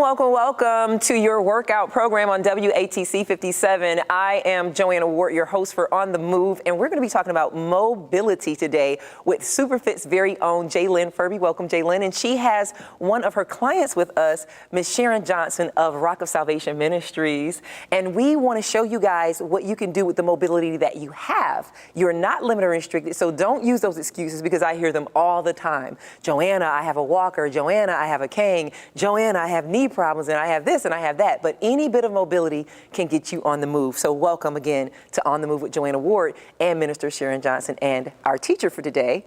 Welcome to your workout program on WATC 57. I am JoAnna Ward, your host for On the Move, and we're going to be talking about mobility today with Superfit's very own JoAnna Furby. Welcome, JoAnna. And she has one of her clients with us, Ms. Sharon Johnson of Rock of Salvation Ministries. And we want to show you guys what you can do with the mobility that you have. You're not limited or restricted, so don't use those excuses because I hear them all the time. JoAnna, I have a walker. JoAnna, I have a cane. JoAnna, I have knee problems, and I have this and I have that. But any bit of mobility can get you on the move. So welcome again to On the Move with JoAnna Ward and Minister Sharon Johnson and our teacher for today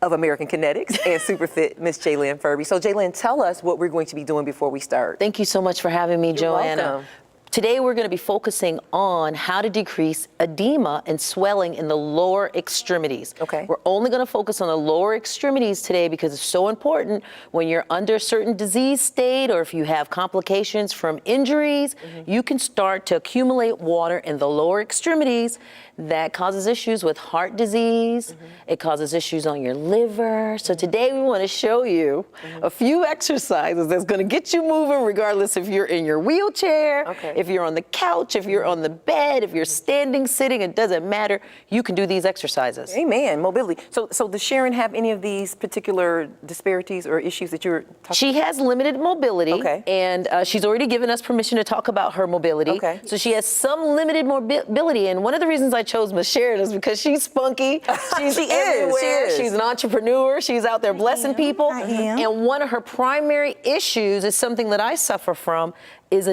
of American Kinetics and Superfit, Miss JoAnna Furby. So JoAnna, tell us what we're going to be doing before we start. Thank you so much for having me, JoAnna. Welcome. Today we're going to be focusing on how to decrease edema and swelling in the lower extremities. Okay. We're only going to focus on the lower extremities today because it's so important when you're under a certain disease state or if you have complications from injuries, you can start to accumulate water in the lower extremities. That causes issues with heart disease. It causes issues on your liver. So today we want to show you a few exercises that's going to get you moving regardless if you're in your wheelchair, if you're on the couch, if you're on the bed, if you're standing, sitting, it doesn't matter. You can do these exercises. Amen. Mobility. So does Sharon have any of these particular disparities or issues that you're talking about? She has limited mobility, and she's already given us permission to talk about her mobility. So she has some limited mobility, and one of the reasons I chose Miss Sharon is because she's spunky. She's everywhere. She's an entrepreneur. She's out there blessing people. And one of her primary issues is something that I suffer from, is a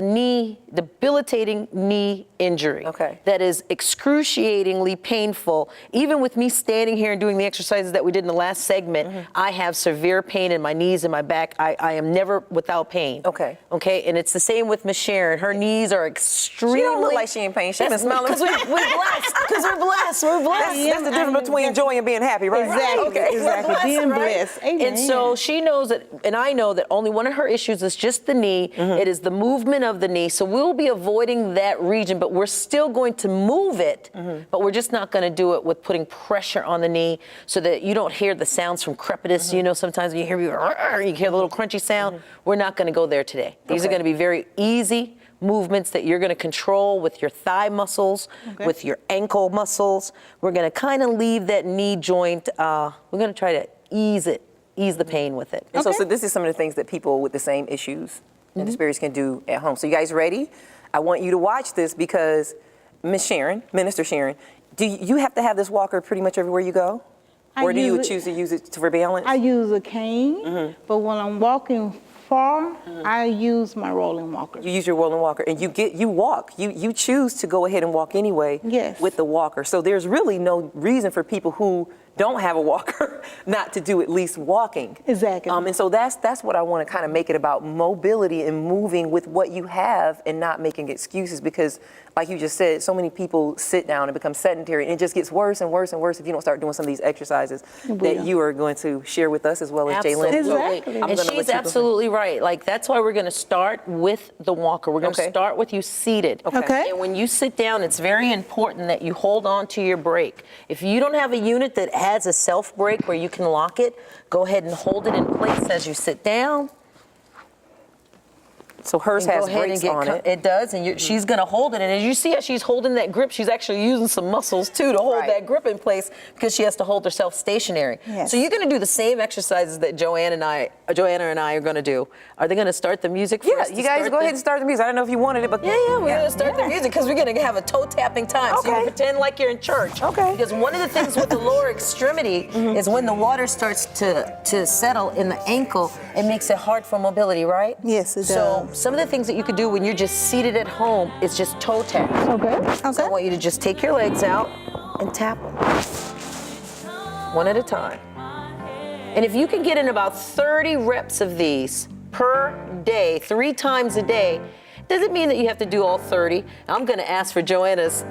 debilitating knee injury that is excruciatingly painful. Even with me standing here and doing the exercises that we did in the last segment, I have severe pain in my knees and my back. I am never without pain. And it's the same with Miss Sharon. Her knees are extremely... She don't look like she in pain. She's been smiling. Because we're blessed. Because we're blessed. We're blessed. That's the difference between joy and being happy, right? Exactly. Being blessed. Amen. And so she knows that, and I know that only one of her issues is just the knee. It is the movement of the knee. So we'll be avoiding that region, but we're still going to move it, but we're just not going to do it with putting pressure on the knee so that you don't hear the sounds from crepitus. You know, sometimes when you hear you hear the little crunchy sound. We're not going to go there today. These are going to be very easy movements that you're going to control with your thigh muscles, with your ankle muscles. We're going to kind of leave that knee joint. We're going to try to ease the pain with it. And so this is some of the things that people with the same issues and disparities can do at home. So you guys ready? I want you to watch this because Miss Sharon, Minister Sharon, do you have to have this walker pretty much everywhere you go? Or do you choose to use it for balance? I use a cane, but when I'm walking far, I use my rolling walker. You use your rolling walker, and you walk. You choose to go ahead and walk anyway with the walker. So there's really no reason for people who don't have a walker not to do at least walking. Exactly. And so that's what I want to kind of make it about, mobility and moving with what you have and not making excuses, because like you just said, so many people sit down and become sedentary, and it just gets worse and worse and worse if you don't start doing some of these exercises that you are going to share with us as well as JoAnna. Exactly. And she's absolutely right. Like, that's why we're going to start with the walker. We're going to start with you seated. And when you sit down, it's very important that you hold on to your brake. If you don't have a unit that has a self brake where you can lock it, go ahead and hold it in place as you sit down. So hers has brakes on it. It does, and she's going to hold it. And as you see as she's holding that grip, she's actually using some muscles, too, to hold that grip in place because she has to hold herself stationary. So you're going to do the same exercises that JoAnna and I are going to do. Are they going to start the music first? Yeah, you guys go ahead and start the music. I don't know if you wanted it, but... Yeah, we're going to start the music because we're going to have a toe-tapping time. So you can pretend like you're in church. Because one of the things with the lower extremity is when the water starts to settle in the ankle, it makes it hard for mobility, right? Yes, it does. So some of the things that you could do when you're just seated at home is just toe tap. So I want you to just take your legs out and tap them. One at a time. And if you can get in about 30 reps of these per day, 3 times a day, doesn't mean that you have to do all 30. I'm going to ask for JoAnna's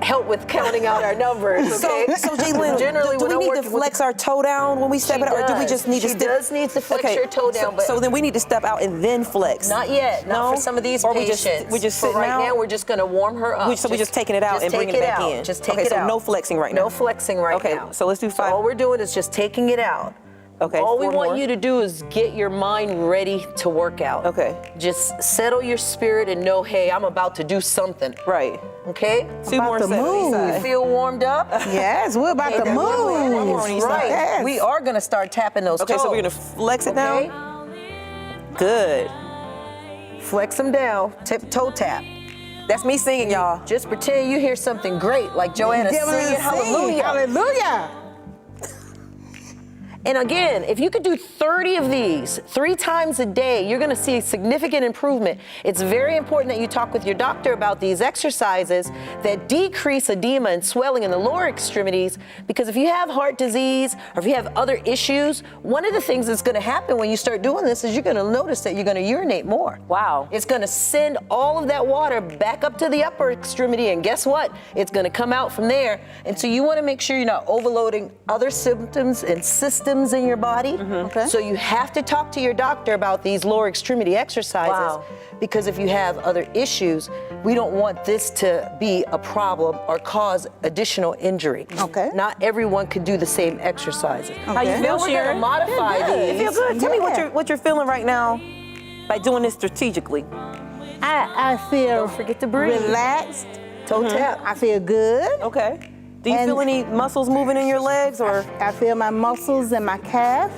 help with counting out our numbers, okay? So JoAnna, do we need to flex our toe down when we step it out, or do we just need to step? She does need to flex your toe down, but so then we need to step out and then flex. Not yet. Not for some of these patients. We just sitting right out? Now, we're just going to warm her up. So we're just taking it out and bringing it back in. Just take it out. So no flexing right now. No flexing right now. Okay, so let's do 5. So all we're doing is just taking it out. Okay. All we 4 want more. you to do is get your mind ready to work out. Okay. Just settle your spirit and know, hey, I'm about to do something. Right. Okay? 2 more to sets on each move. side. Feel warmed up? Yes, we're about to one more move. on each side. Right. Yes. We are going to start tapping those Okay, toes. so we're gonna flex it Okay? down. Good. Flex them down, toe tap. That's me singing, y'all. Just pretend you hear something great, like JoAnna Give us a singing sing. hallelujah. Hallelujah. And again, if you could do 30 of these 3 times a day, you're gonna see a significant improvement. It's very important that you talk with your doctor about these exercises that decrease edema and swelling in the lower extremities, because if you have heart disease or if you have other issues, one of the things that's gonna happen when you start doing this is you're gonna notice that you're gonna urinate more. Wow. It's gonna send all of that water back up to the upper extremity, and guess what? It's gonna come out from there. And so you wanna make sure you're not overloading other symptoms and systems in your body. Okay. So you have to talk to your doctor about these lower extremity exercises. Wow. Because if you have other issues, we don't want this to be a problem or cause additional injury. Okay. Not everyone can do the same exercises. How you Okay. feel, Now we're gonna Sharon? modify You these. feel good? Tell me Yeah. what you're feeling right now by doing this strategically. I feel Don't forget to breathe. relaxed. Toe tap. I feel good. Okay. Do you And- feel any muscles moving in your legs, or I feel my muscles in my calf.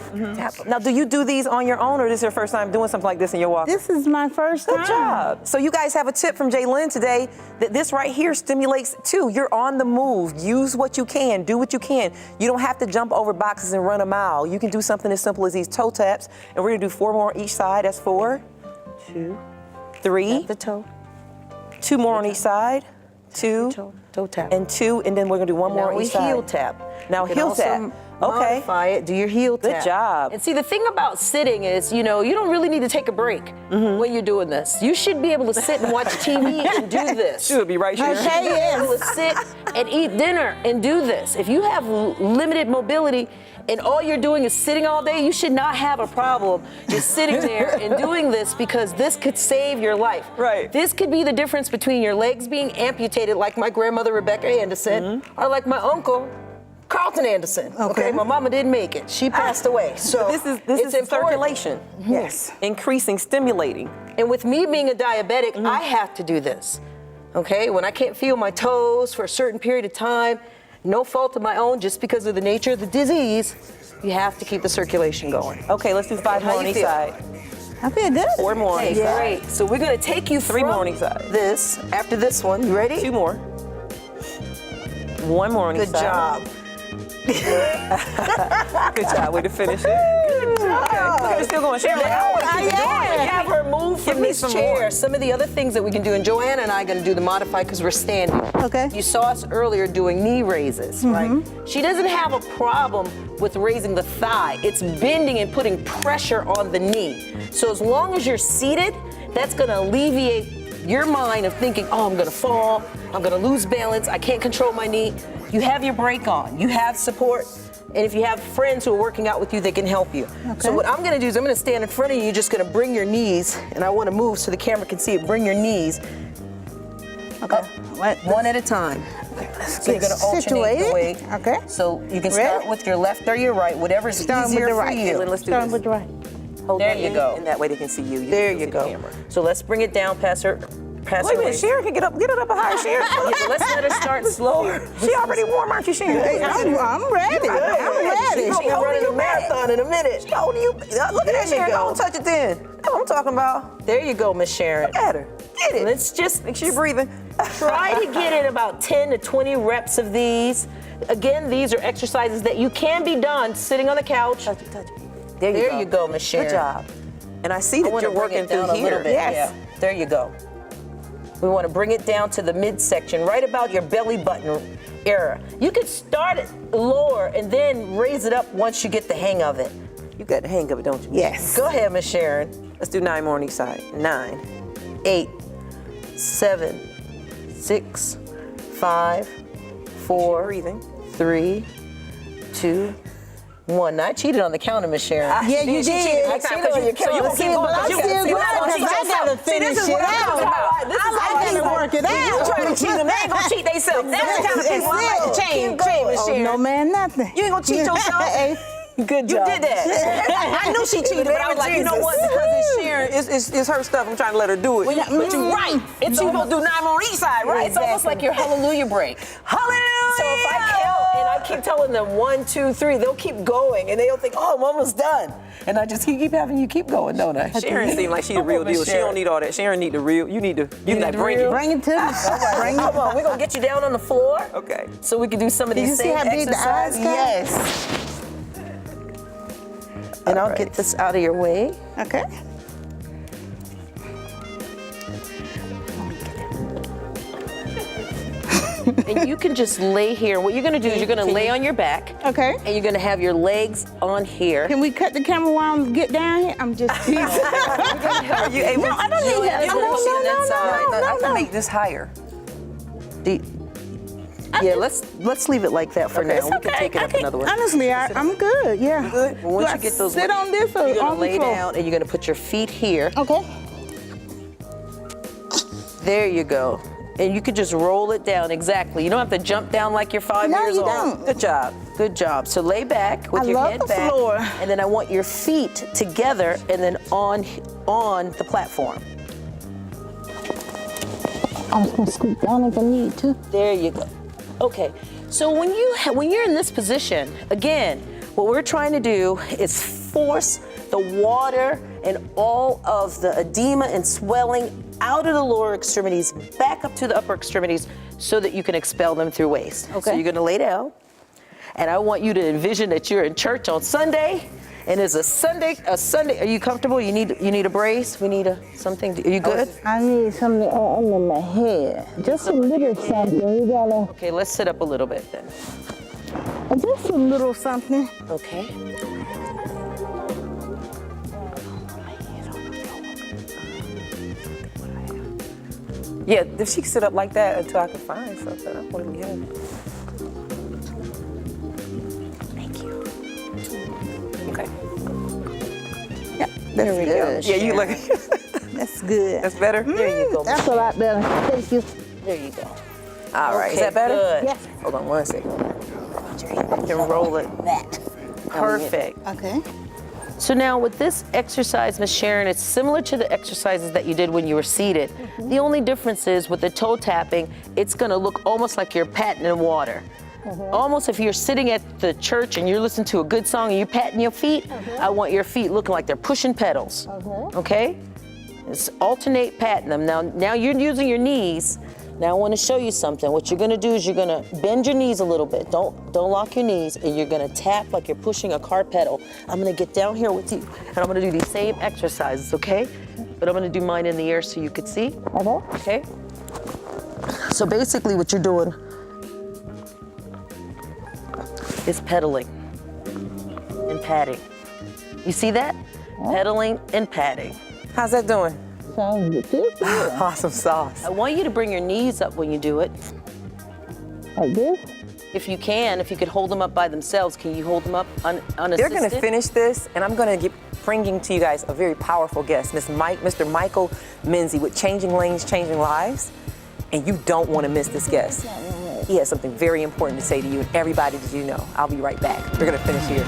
now do you do these on your own, or this is your first time doing something like this in your walk? This is my first time. Good job. So you guys have a tip from Jaylyn today that this right here stimulates too. You're on the move. Use what you can. Do what you can. You don't have to jump over boxes and run a mile. You can do something as simple as these toe taps. And we're gonna do 4 more each side. That's 4, 2, 3, The toe. 2 more on each side, 2, Toe tap. and 2, and then we're gonna do 1 more Now on we each side. heel tap. Now You can heel also tap. Okay. Modify it. Do your heel Good tap. job. And see, the thing about sitting is, you don't really need to take a break when you're doing this. You should be able to sit and watch TV and do this. Should be right here. Okay, You should be able yes. to sit and eat dinner and do this. If you have limited mobility and all you're doing is sitting all day, you should not have a problem just sitting there and doing this, because this could save your life. Right. This could be the difference between your legs being amputated, like my grandmother Rebecca Anderson, or like my uncle Carlton Anderson. Okay. My mama didn't make it. She passed away. So This is it's important. circulation. Yes. Increasing, stimulating. And with me being a diabetic, I have to do this. Okay? When I can't feel my toes for a certain period of time, no fault of my own, just because of the nature of the disease, you have to keep the circulation going. Okay, let's do 5 How more on you each feel? side. I feel good. 4 more on Okay, each side. great. So we're gonna take you 3 from more on each side. this, after this one. You ready? 2 more. 1 more on each Good side. job. Good job. Way to finish it. Good job. Okay, we're still going. Sharon, I want to keep it going. Have her move Give from me this some chair. more. Some of the other things that we can do, and JoAnna and I are gonna do the modify because we're standing. Okay. You saw us earlier doing knee raises, right? She doesn't have a problem with raising the thigh. It's bending and putting pressure on the knee. So as long as you're seated, that's gonna alleviate your mind of thinking, oh, I'm gonna fall, I'm gonna lose balance, I can't control my knee. You have your brake on, you have support, and if you have friends who are working out with you, they can help you. So what I'm gonna do is I'm gonna stand in front of you, you're just gonna bring your knees, and I wanna move so the camera can see it, bring your knees Okay. What? one at a time. So you're get gonna alternate the situated. weight. Okay. So you can start Ready? with your left or your right, whatever's Starting easier with the for right. you. Caitlin, let's do Starting this. with the right. Hold There that you in, go. And that way they can see you. There can you see go. the camera. So let's bring it down past her. Past Wait a her minute, waist. Sharon can get it up higher, Sharon. Yeah, but let's let her start slower. She already warm, aren't you, Sharon? I'm ready. I'm ready. She's gonna run a marathon in a minute. She holding you. Look at that, There you Sharon. go. Don't touch it then. That's what I'm talking about. There you go, Miss Sharon. Look at her. Get it. Let's just Make sure you're breathing. try to get in about 10 to 20 reps of these. Again, these are exercises that you can be done sitting on the couch. Touch it. There you go, Miss Sharon. Good job. And I see I that want you're to bring working it down through a here. little bit. Yes. Yeah. There you go. We want to bring it down to the midsection, right about your belly button area. You could start it lower and then raise it up once you get the hang of it. You got the hang of it, don't you? Yes. Go ahead, Miss Sharon. Let's do 9 more on each side. 9. 8, 7, 6, 5, 4, Breathing. 3, 2, 1. Now, I cheated on the counter, Miss Sharon. Yeah, you She did. cheated I big time cheated on your so you counter. gonna See, keep but going, I'm you still gotta- good see, because I gotta finish this is it what I'm talking out. about. This is I how gotta people- work it You out. try to cheat them, they ain't gonna cheat themselves. That's the kind of people I like to That's it. keep going. Oh, no man, nothing. You ain't gonna cheat yourself? Good job. You did that. I knew she cheated, but I was like, you know what? Because it's Sharon, it's her stuff. I'm trying to let her do it. But you're right. It's you gonna do 9 on each side, right? It's almost like your hallelujah break. Hallelujah! So if I count and I keep telling them 1, 2, 3, they'll keep going and they'll think, oh, I'm almost done. And I just keep having you keep going, don't I? Sharon seems like she's the real deal. She don't need all that. Sharon need the real. You need to. You need to bring it. Bring it to me. Come on, we're gonna get you down on the floor. Okay. So we can do some of these same exercises. Yes. And I'll get this out of your way. Okay. And you can just lay here. What you're gonna do is you're gonna lay on your back. Okay. And you're gonna have your legs on here. Can we cut the camera while I get down here? I'm just teasing. Are you able? No, I don't need that. I can make this higher. Yeah, let's leave it like that for now. We can take it up another one. Honestly, I'm good. Yeah. Good. Well, once you get those, sit on this or you're gonna on lay the floor? down and you're gonna put your feet here. Okay. There you go. And you could just roll it down, exactly. You don't have to jump down like you're 5 No, years you old. don't. Good job, good job. So lay back with I your love head the back. floor. And then I want your feet together and then on the platform. I'm just gonna scoot down if I need to. There you go. Okay, so when you're in this position, again, what we're trying to do is force the water and all of the edema and swelling out of the lower extremities, back up to the upper extremities, so that you can expel them through waste. Okay. So you're gonna lay down, and I want you to envision that you're in church on Sunday, and it's a Sunday. Are you comfortable? You need a brace? We need something. Are you good? I need something under my head. Just a little something. You gotta. Okay, let's sit up a little bit then. Just a little something. Okay. Yeah, if she could sit up like that until I can find something, I want to get it. Thank you. Okay. Yeah, There we go. Yeah, you look. that's good. That's better. There you go. That's a lot better. Thank you. There you go. All right. Is Okay, that better? good. Yes. Hold on 1 second. You can roll it. Perfect. Okay. So now with this exercise, Miss Sharon, it's similar to the exercises that you did when you were seated. The only difference is with the toe tapping, it's gonna look almost like you're patting in water. Almost if you're sitting at the church and you're listening to a good song and you're patting your feet, I want your feet looking like they're pushing pedals, okay? Just alternate patting them. Now you're using your knees. Now I want to show you something. What you're gonna do is you're gonna bend your knees a little bit. Don't lock your knees, and you're gonna tap like you're pushing a car pedal. I'm gonna get down here with you, and I'm gonna do these same exercises, okay? But I'm gonna do mine in the air so you could see. Okay? So basically what you're doing is pedaling and patting. You see that? Pedaling and patting. How's that doing? Sounds good. Awesome sauce. I want you to bring your knees up when you do it. Like this? If you could hold them up by themselves, can you hold them up unassisted? They're going to finish this, and I'm going to bringing to you guys a very powerful guest, Mr. Michael Menzie with Changing Lanes, Changing Lives, and you don't want to miss this guest. He has something very important to say to you and everybody that you know. I'll be right back. We're going to finish here.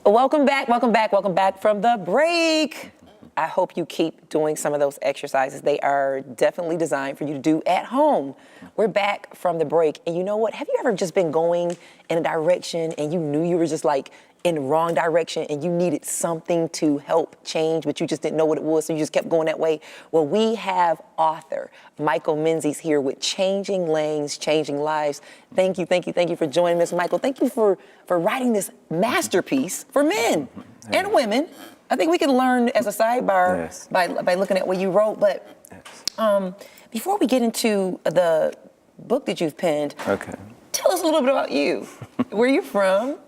Welcome back from the break. I hope you keep doing some of those exercises. They are definitely designed for you to do at home. We're back from the break, and you know what? Have you ever just been going in a direction and you knew you were just like in the wrong direction and you needed something to help change, but you just didn't know what it was, so you just kept going that way? Well, we have author Michael Menzie here with Changing Lanes, Changing Lives. Thank you for joining us, Michael. Thank you for writing this masterpiece for men and women. I think we can learn as a sidebar by looking at what you wrote. But before we get into the book that you've penned, tell us a little bit about you. Where you from?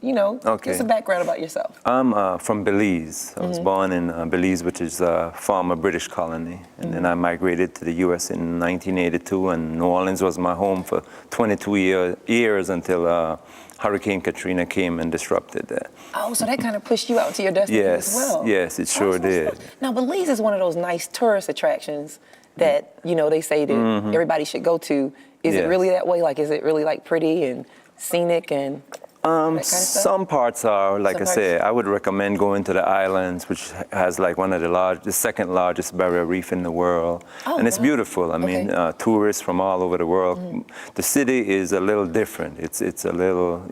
You know, give some background about yourself. I'm from Belize. I was born in Belize, which is a former British colony. And then I migrated to the U.S. in 1982, and New Orleans was my home for 22 years until Hurricane Katrina came and disrupted that. Oh, so that kind of pushed you out to your destiny as well. Yes, it sure did. Now, Belize is one of those nice tourist attractions that, they say that everybody should go to. Is it really that way? Like, is it really like pretty and scenic and that kind of stuff? Some parts are, like I say, I would recommend going to the islands, which has like one of the second largest barrier reef in the world. And it's beautiful. I mean, tourists from all over the world. The city is a little different. It's a little,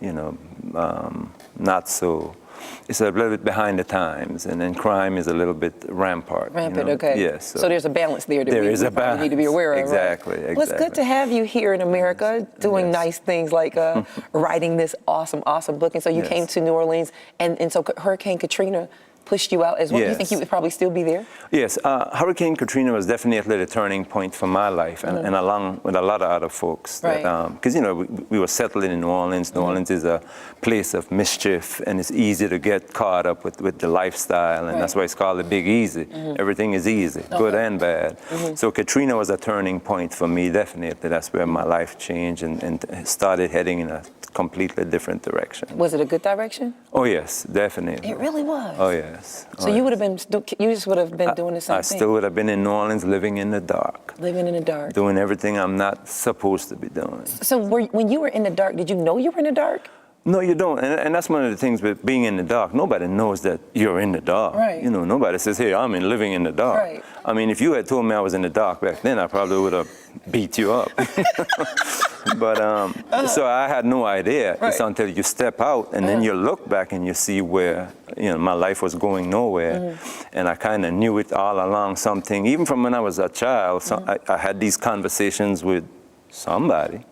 not so, it's a little bit behind the times, and then crime is a little bit rampant. Okay. Yes. So there's a balance there that we need to be aware of. Exactly. Well, it's good to have you here in America doing nice things like writing this awesome book. And so you came to New Orleans, and so Hurricane Katrina pushed you out as well. Do you think you would probably still be there? Yes, Hurricane Katrina was definitely the turning point for my life, and along with a lot of other folks. Because we were settling in New Orleans. New Orleans is a place of mischief, and it's easy to get caught up with the lifestyle, and that's why it's called the Big Easy. Everything is easy, good and bad. So Katrina was a turning point for me, definitely. That's where my life changed and started heading in a completely different direction. Was it a good direction? Oh yes, definitely. It really was. Oh yes. So you would have been, you just would have been doing the same thing. I still would have been in New Orleans, living in the dark. Living in the dark. Doing everything I'm not supposed to be doing. So when you were in the dark, did you know you were in the dark? No, you don't. And that's one of the things with being in the dark. Nobody knows that you're in the dark. Right. Nobody says, hey, I'm living in the dark. Right. I mean, if you had told me I was in the dark back then, I probably would have beat you up. But so I had no idea. It's until you step out and then you look back and you see where, my life was going nowhere. And I kind of knew it all along, something, even from when I was a child, I had these conversations with somebody.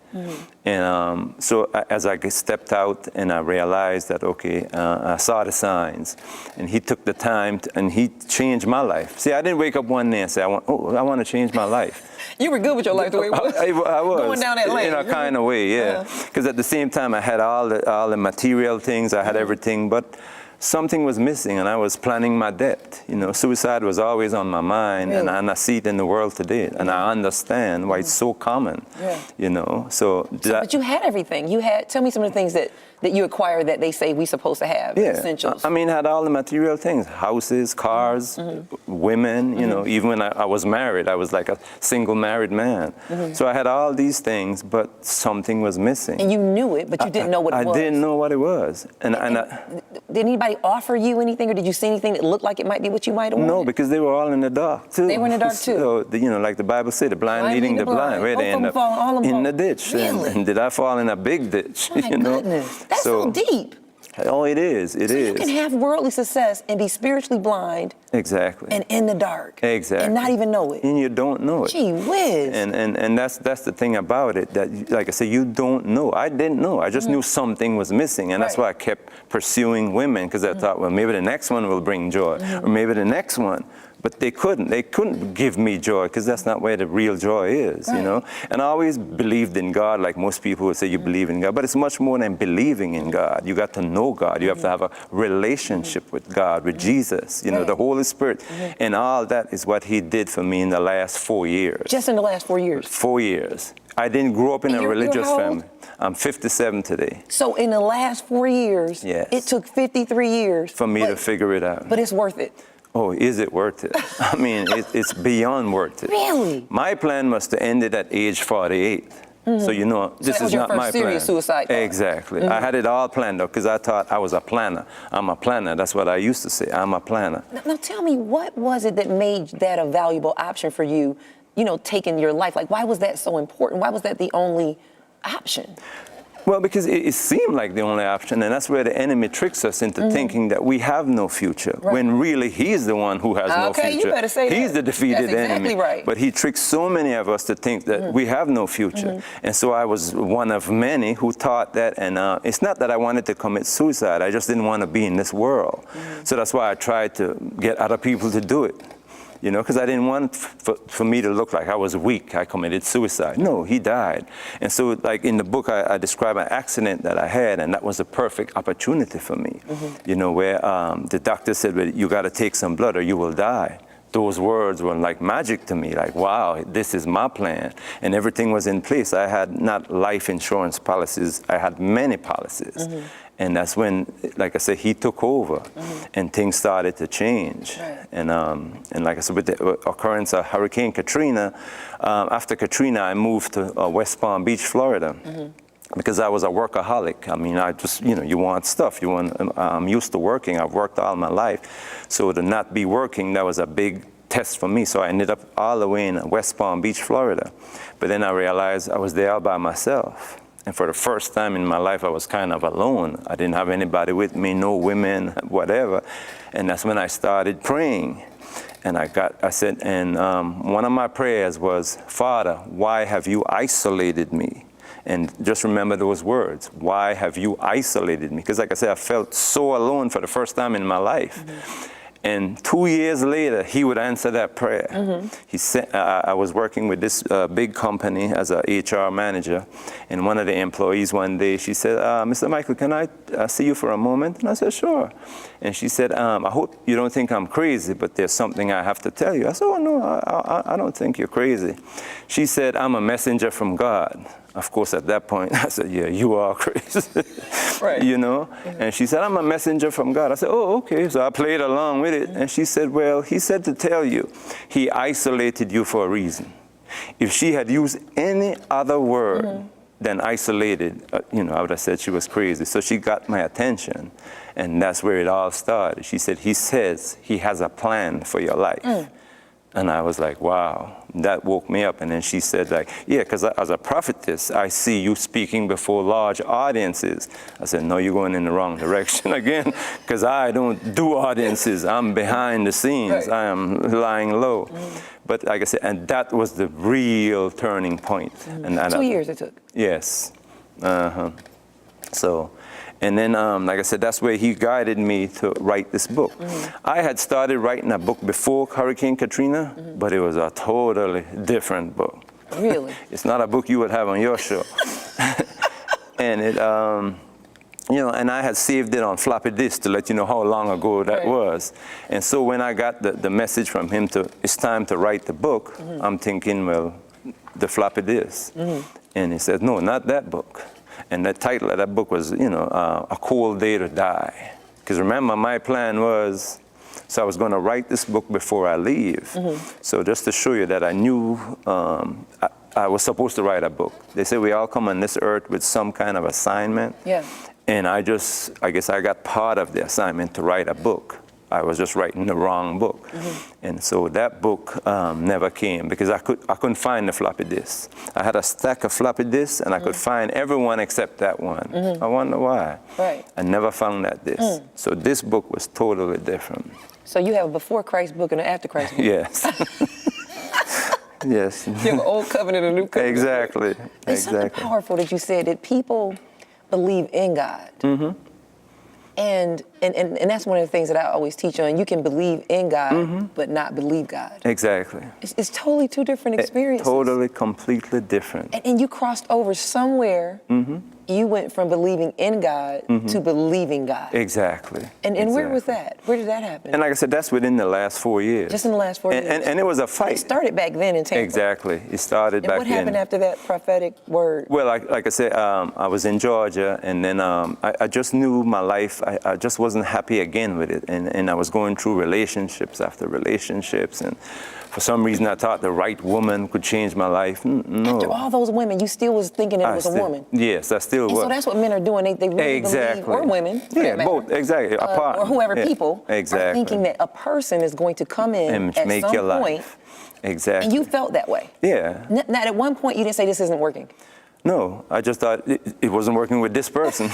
And so as I stepped out and I realized that, okay, I saw the signs, and he took the time and he changed my life. See, I didn't wake up one day and say, I want to change my life. You were good with your life the way it was. I was. Going down that lane. In a kind of way, yeah. Because at the same time, I had all the material things, I had everything, but something was missing, and I was planning my death. Suicide was always on my mind, and I see it in the world today, and I understand why it's so common. But you had everything. Tell me some of the things that you acquired that they say we supposed to have, essentials. I mean, I had all the material things, houses, cars, women, even when I was married, I was like a single married man. So I had all these things, but something was missing. And you knew it, but you didn't know what it was. I didn't know what it was. And did anybody offer you anything, or did you see anything that looked like it might be what you might have wanted? No, because they were all in the dark, too. They were in the dark, too? So, like the Bible said, the blind leading the blind. Where they end up in the ditch. Really? And did I fall in a big ditch? My goodness. That's so deep. Oh, it is. It is. You can have worldly success and be spiritually blind. Exactly. And in the dark. Exactly. And not even know it. And you don't know it. Gee whiz. And that's the thing about it, that, like I said, you don't know. I didn't know. I just knew something was missing. And that's why I kept pursuing women, because I thought, well, maybe the next one will bring joy. Or maybe the next one. But they couldn't give me joy, because that's not where the real joy is, And I always believed in God, like most people would say you believe in God. But it's much more than believing in God. You got to know God. You have to have a relationship with God, with Jesus, the Holy Spirit. And all that is what He did for me in the last 4 years. Just in the last 4 years? 4 years. I didn't grow up in a religious family. I'm 57 today. So in the last 4 years, it took 53 years. For me to figure it out. But it's worth it. Oh, is it worth it? I mean, it's beyond worth it. Really? My plan was to end it at age 48. So, this is not my plan. That was your first serious suicide thought. Exactly. I had it all planned out because I thought I was a planner. I'm a planner. That's what I used to say. I'm a planner. Now tell me, what was it that made that a valuable option for you, taking your life? Like, why was that so important? Why was that the only option? Well, because it seemed like the only option, and that's where the enemy tricks us into thinking that we have no future, when really he's the one who has no future. Okay, you better say that. He's the defeated That's exactly enemy. Right. But he tricks so many of us to think that we have no future. And so I was one of many who thought that, and it's not that I wanted to commit suicide, I just didn't want to be in this world. So that's why I tried to get other people to do it. Because I didn't want for me to look like I was weak. I committed suicide. No, he died. And so, like in the book, I describe an accident that I had, and that was a perfect opportunity for me. Where the doctor said, well, you got to take some blood or you will die. those words were like magic to me, like, wow, this is my plan. And everything was in place. I had not life insurance policies, I had many policies. And that's when, like I said, he took over and things started to change. Right. And like I said, with the occurrence of Hurricane Katrina, after Katrina, I moved to West Palm Beach, Florida. Because I was a workaholic. I mean, I just, you want stuff. I'm used to working. I've worked all my life. So to not be working, that was a big test for me. So I ended up all the way in West Palm Beach, Florida. But then I realized I was there all by myself. And for the first time in my life, I was kind of alone. I didn't have anybody with me, no women, whatever. And that's when I started praying. And one of my prayers was, Father, why have you isolated me? And just remember those words, why have you isolated me? Because like I said, I felt so alone for the first time in my life. And 2 years later, he would answer that prayer. He said, I was working with this big company as an HR manager, and one of the employees one day, she said, Mr. Michael, can I see you for a moment? And I said, sure. And she said, I hope you don't think I'm crazy, but there's something I have to tell you. I said, oh, no, I don't think you're crazy. She said, I'm a messenger from God. Of course, at that point, I said, yeah, you are crazy, right. And she said, I'm a messenger from God. I said, oh, okay. So I played along with it. And she said, well, he said to tell you, he isolated you for a reason. If she had used any other word than isolated, I would have said she was crazy. So she got my attention. And that's where it all started. She said, he says he has a plan for your life. And I was like, wow, that woke me up. And then she said, like, yeah, because as a prophetess, I see you speaking before large audiences. I said, no, you're going in the wrong direction again, because I don't do audiences. I'm behind the scenes. Right. I am lying low. But like I said, and that was the real turning point. And 2 years it took. Yes. So. And then, like I said, that's where he guided me to write this book. I had started writing a book before Hurricane Katrina, but it was a totally different book. Really? It's not a book you would have on your show. And it, and I had saved it on floppy disk to let you know how long ago that was. And so when I got the message from him it's time to write the book, I'm thinking, well, the floppy disk. And he said, no, not that book. And the title of that book was, A Cold Day to Die. Because remember, my plan was, so I was going to write this book before I leave. So just to show you that I knew I was supposed to write a book. They say we all come on this earth with some kind of assignment. Yeah. And I guess I got part of the assignment to write a book. I was just writing the wrong book. And so that book never came because I couldn't find the floppy disk. I had a stack of floppy disks and I could find everyone except that one. I wonder why. Right. I never found that disk. So this book was totally different. So you have a before Christ book and an after Christ book. Yes. Yes. You have an old covenant and a new covenant. Exactly. It's something powerful that you said, that people believe in God. And that's one of the things that I always teach on. You can believe in God, but not believe God. Exactly. It's totally two different experiences. Totally, completely different. And you crossed over somewhere. You went from believing in God to believing God. Exactly. And where was that? Where did that happen? And like I said, that's within the last 4 years. Just in the last 4 years. And it was a fight. It started back then in Tampa. Exactly. It started back then. And what happened after that prophetic word? Well, like I said, I was in Georgia, and then I just knew my life. I just wasn't happy again with it. And I was going through relationships after relationships. And for some reason, I thought the right woman could change my life. No. After all those women, you still was thinking that it was a woman. Yes, I still was. And so that's what men are doing. They really believe, or women, yeah, both, exactly. Or whoever, people are thinking that a person is going to come in and at make some your point. life. Exactly. And you felt that way. Yeah. Not at one point you didn't say this isn't working. No, I just thought it wasn't working with this person.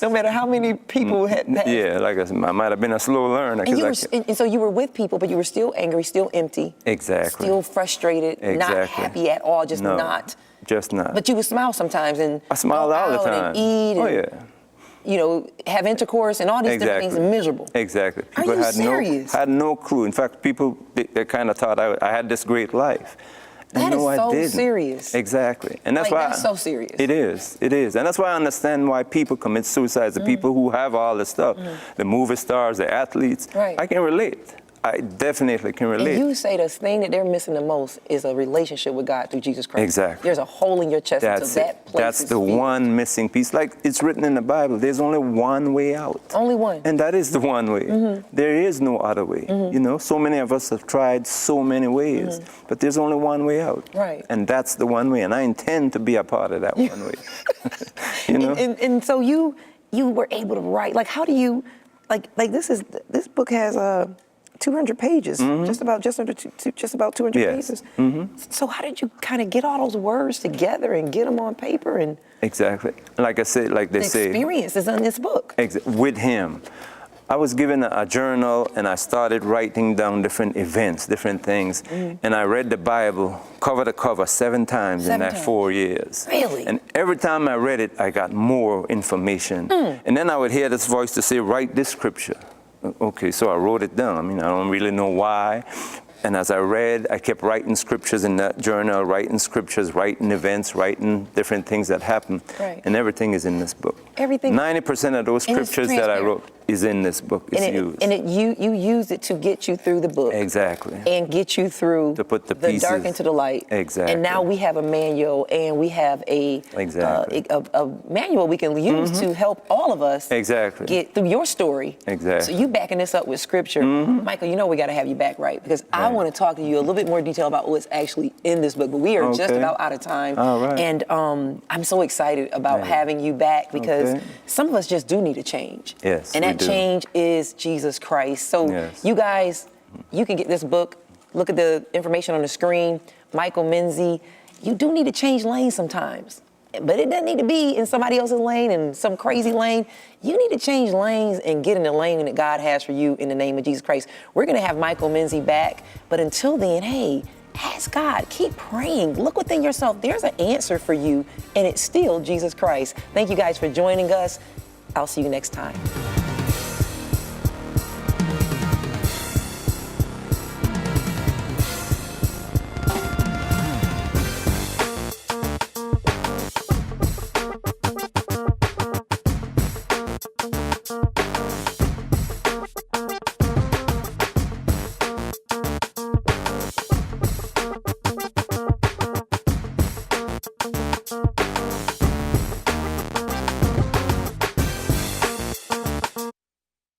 No matter how many people had. Yeah, like I said, I might have been a slow learner. And so you were with people, but you were still angry, still empty. Exactly. Still frustrated, not happy at all, just not. Just not. But you would smile sometimes and I smiled all the time. And eat and, yeah. Have intercourse and all these different things, and miserable. Exactly. People Are you serious? Had no clue. In fact, people, they kind of thought I had this great life. That is so serious. Exactly. And that's why. That's so serious. It is. It is. And that's why I understand why people commit suicide. The people who have all the stuff, the movie stars, the athletes. Right. I can relate. I definitely can relate. And you say the thing that they're missing the most is a relationship with God through Jesus Christ. Exactly. There's a hole in your chest. That's that place That's is the filled. one missing piece. Like it's written in the Bible, there's only one way out. Only one. And that is the one way. There is no other way. You know, so many of us have tried so many ways, but there's only one way out. Right. And that's the one way. And I intend to be a part of that one way. You know? And so you were able to write. Like, how do you, like this book has 200 pages, just about 200 Yes. pages. So how did you kind of get all those words together and get them on paper? And Exactly. Like I said, like they the say. experience is in this book. With him. I was given a journal and I started writing down different events, different things. And I read the Bible cover to cover 7 times in that 4 years. Really? And every time I read it, I got more information. And then I would hear this voice to say, write this scripture. Okay, so I wrote it down. I mean, I don't really know why. And as I read, I kept writing scriptures in that journal, writing scriptures, writing events, writing different things that happened. Right. And everything is in this book. Everything. 90% of those And it's scriptures that I transparent. wrote is in this book. It's used. And you used it to get you through the book. Exactly. And get you through To put the dark pieces- into the light. Exactly. And now we have a manual, and we have a manual we can use to help all of us Exactly. get through your story. Exactly. So you backing this up with scripture. Michael, you know we got to have you back, right? Because I want to talk to you a little bit more detail about what's actually in this book. But we are just Okay. about out of time. All right. And I'm so excited about having you back because Okay. some of us just do need a change. Yes, And we that do. change is Jesus Christ. So Yes. you guys, you can get this book. Look at the information on the screen. Michael Menzie. You do need to change lanes sometimes. But it doesn't need to be in somebody else's lane and some crazy lane. You need to change lanes and get in the lane that God has for you in the name of Jesus Christ. We're going to have Michael Menzie back. But until then, hey, ask God. Keep praying. Look within yourself. There's an answer for you, and it's still Jesus Christ. Thank you guys for joining us. I'll see you next time.